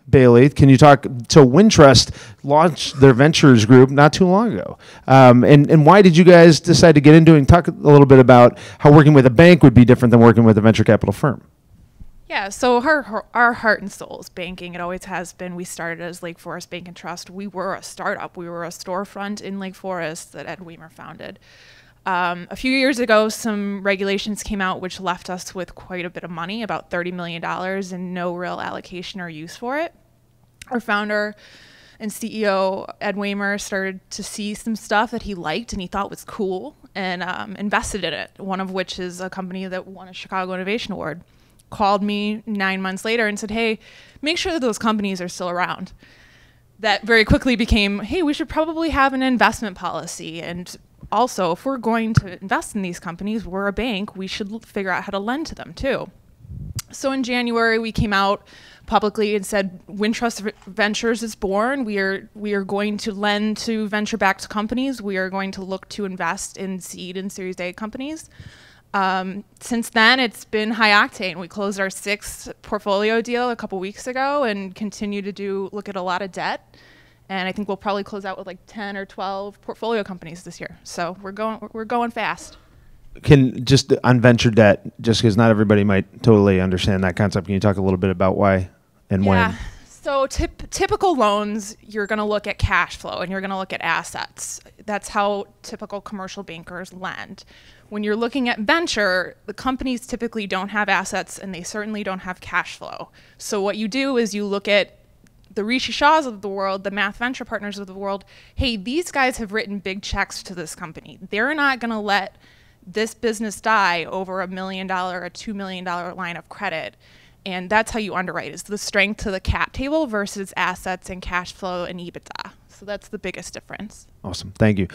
Bailey, can you talk? So Wintrust launched their ventures group not too long ago. And why did you guys decide to get into it? And talk a little bit about how working with a bank would be different than working with a venture capital firm. Yeah, so our heart and soul is banking. It always has been. We started as Lake Forest Bank and Trust. We were a startup. We were a storefront in Lake Forest that Ed Weimer founded. A few years ago, some regulations came out which left us with quite a bit of money, about $30 million, and no real allocation or use for it. Our founder and CEO, Ed Weimer, started to see some stuff that he liked and he thought was cool and invested in it, one of which is a company that won a Chicago Innovation Award. Called me 9 months later and said, hey, make sure that those companies are still around. That very quickly became, hey, we should probably have an investment policy. And also, if we're going to invest in these companies, we're a bank, we should figure out how to lend to them too. So in January, we came out publicly and said, Wintrust Ventures is born. We are going to lend to venture-backed companies. We are going to look to invest in seed and Series A companies. Since then, it's been high octane. We closed our 6th portfolio deal a couple weeks ago and continue to look at a lot of debt. And I think we'll probably close out with like 10 or 12 portfolio companies this year. So we're going fast. Can just on venture debt, just because not everybody might totally understand that concept, can you talk a little bit about why and when? So typical loans, you're going to look at cash flow and you're going to look at assets. That's how typical commercial bankers lend. When you're looking at venture, the companies typically don't have assets and they certainly don't have cash flow. So what you do is you look at the Rishi Shaws of the world, the Math Venture Partners of the world. Hey, these guys have written big checks to this company. They're not going to let this business die over $1 million or $2 million line of credit. And that's how you underwrite, is the strength to the cap table versus assets and cash flow and EBITDA. So that's the biggest difference. Awesome. Thank you.